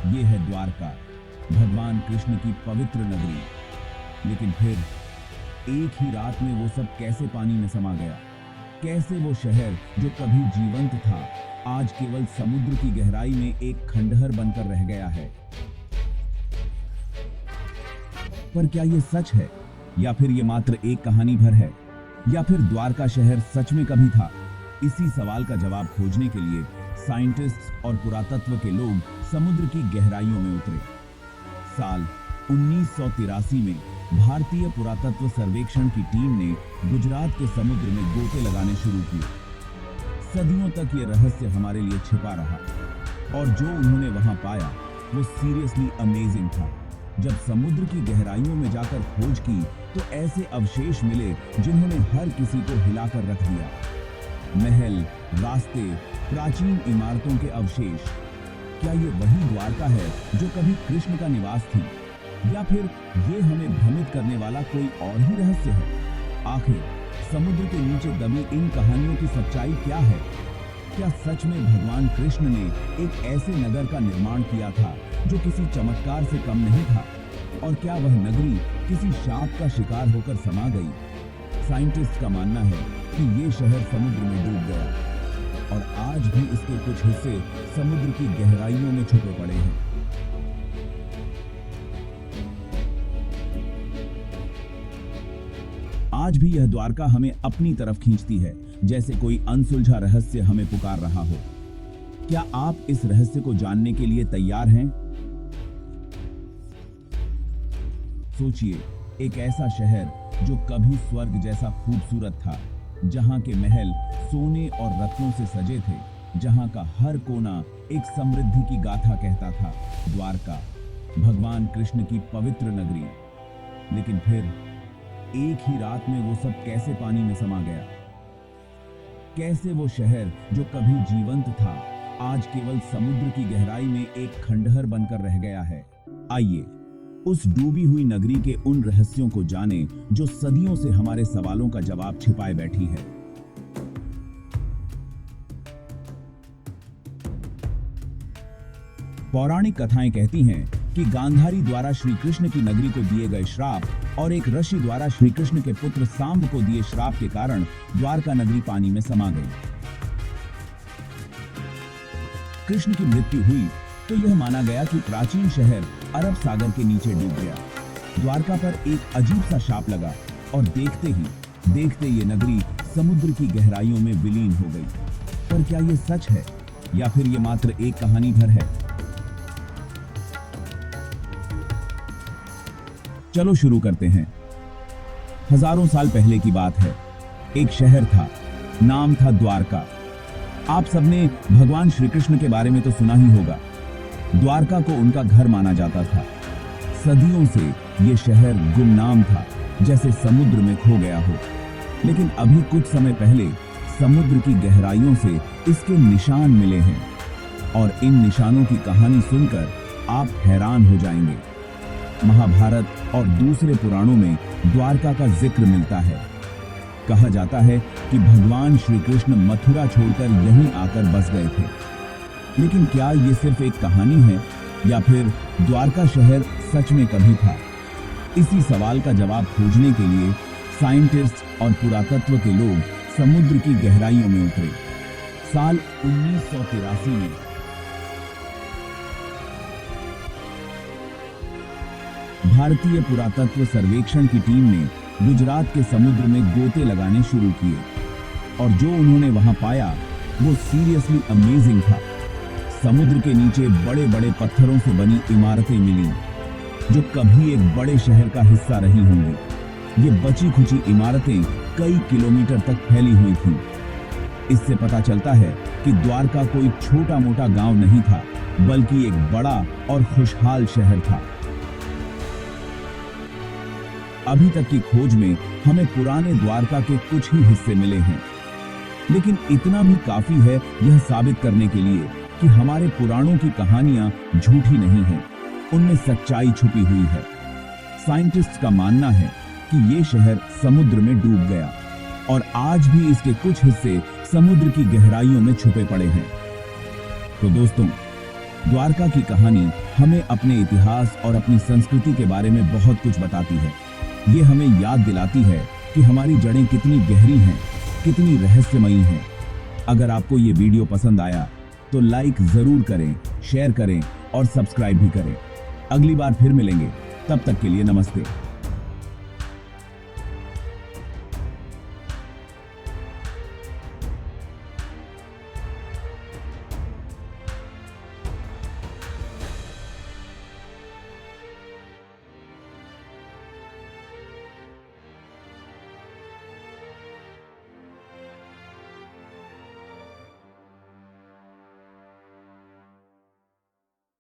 ये है द्वारका, भगवान कृष्ण की पवित्र नगरी। लेकिन फिर एक ही रात में वो सब कैसे पानी में समा गया? कैसे वो शहर जो कभी जीवंत था, आज केवल समुद्र की गहराई में एक खंडहर बनकर रह गया है? पर क्या ये सच है, या फिर ये मात्र एक कहानी भर है, या फिर द्वारका शहर सच में कभी था? इसी सवाल का जवाब खोजने के लिए साइंटिस्ट्स और पुरातत्व के लोग समुद्र की गहराइयों में उतरे। साल 1983 में भारतीय पुरातत्व सर्वेक्षण की टीम ने गुजरात के समुद्र में गोते लगाने शुरू किए। सदियों तक ये रहस्य हमारे लिए छिपा रहा, और जो उन्होंने वहां पाया वो सीरियसली अमेजिंग था। जब समुद्र की गहराइयों में जाकर खोज की तो ऐसे अवशेष मिले जिन्होंने हर किसी को हिलाकर रख दिया। महल, रास्ते, प्राचीन इमारतों के अवशेष। क्या ये वही द्वारका है जो कभी कृष्ण का निवास थी, या फिर ये हमें भ्रमित करने वाला कोई और ही रहस्य है? आखिर समुद्र के नीचे दबी इन कहानियों की सच्चाई क्या है? क्या सच में भगवान कृष्ण ने एक ऐसे नगर का निर्माण किया था जो किसी चमत्कार से कम नहीं था? और क्या वह नगरी किसी शाप का शिकार होकर समा गई? साइंटिस्ट का मानना है कि ये शहर समुद्र में डूब गया, और आज भी इसके कुछ हिस्से समुद्र की गहराइयों में छुपे पड़े हैं। आज भी यह द्वारका हमें अपनी तरफ खींचती है, जैसे कोई अनसुलझा रहस्य हमें पुकार रहा हो। क्या आप इस रहस्य को जानने के लिए तैयार हैं? सोचिए, एक ऐसा शहर जो कभी स्वर्ग जैसा खूबसूरत था, जहां के महल सोने और रत्नों से सजे थे, जहां का हर कोना एक समृद्धि की गाथा कहता था। द्वारका, भगवान कृष्ण की पवित्र नगरी। लेकिन फिर एक ही रात में वो सब कैसे पानी में समा गया? कैसे वो शहर जो कभी जीवंत था, आज केवल समुद्र की गहराई में एक खंडहर बनकर रह गया है? आइए उस डूबी हुई नगरी के उन रहस्यों को जानें जो सदियों से हमारे सवालों का जवाब छिपाए बैठी है। पौराणिक कथाएं कहती हैं कि गांधारी द्वारा श्री कृष्ण की नगरी को दिए गए श्राप और एक ऋषि द्वारा श्री कृष्ण के पुत्र सांब को दिए श्राप के कारण द्वारका नगरी पानी में समा गई। कृष्ण की मृत्यु हुई तो यह माना गया कि प्राचीन शहर अरब सागर के नीचे डूब गया। द्वारका पर एक अजीब सा शाप लगा, और देखते ही देखते ये नगरी समुद्र की गहराइयों में विलीन हो गई। पर क्या ये सच है, या फिर ये मात्र एक कहानी भर है? चलो शुरू करते हैं। हजारों साल पहले की बात है। एक शहर था, नाम था द्वारका। आप सबने भगवान श्री कृष्ण के बारे में तो सुना ही होगा। द्वारका को उनका घर माना जाता था। सदियों से ये शहर गुमनाम था, जैसे समुद्र में खो गया हो। लेकिन अभी कुछ समय पहले समुद्र की गहराइयों से इसके निशान मिले हैं, और इन निशानों की कहानी सुनकर आप हैरान हो जाएंगे। महाभारत और दूसरे पुराणों में द्वारका का जिक्र मिलता है। कहा जाता है कि भगवान श्री कृष्ण मथुरा छोड़कर यहीं आकर बस गए थे। लेकिन क्या ये सिर्फ एक कहानी है, या फिर द्वारका शहर सच में कभी था? इसी सवाल का जवाब खोजने के लिए साइंटिस्ट और पुरातत्व के लोग समुद्र की गहराइयों में उतरे। साल 1983 में भारतीय पुरातत्व सर्वेक्षण की टीम ने गुजरात के समुद्र में गोते लगाने शुरू किए, और जो उन्होंने वहां पाया वो सीरियसली अमेजिंग था। समुद्र के नीचे बड़े बड़े पत्थरों से बनी इमारतें मिली, जो कभी एक बड़े शहर का हिस्सा रही होंगी। ये बची खुची इमारतें कई किलोमीटर तक फैली हुई थीं। इससे पता चलता है कि द्वारका कोई छोटा मोटा गांव नहीं था, बल्कि एक बड़ा और खुशहाल शहर था। अभी तक की खोज में हमें पुराने द्वारका के कुछ ही हिस्से मिले हैं, लेकिन इतना भी काफी है यह साबित करने के लिए कि हमारे पुराणों की कहानियां झूठी नहीं हैं, उनमें सच्चाई छुपी हुई है। साइंटिस्ट्स का मानना है कि ये शहर समुद्र में डूब गया, और आज भी इसके कुछ हिस्से समुद्र की गहराइयों में छुपे पड़े हैं। तो दोस्तों, द्वारका की कहानी हमें अपने इतिहास और अपनी संस्कृति के बारे में बहुत कुछ बताती है। ये हमें याद दिलाती है कि हमारी जड़ें कितनी गहरी हैं, कितनी रहस्यमयी हैं। अगर आपको ये वीडियो पसंद आया तो लाइक जरूर करें, शेयर करें और सब्सक्राइब भी करें। अगली बार फिर मिलेंगे, तब तक के लिए नमस्ते।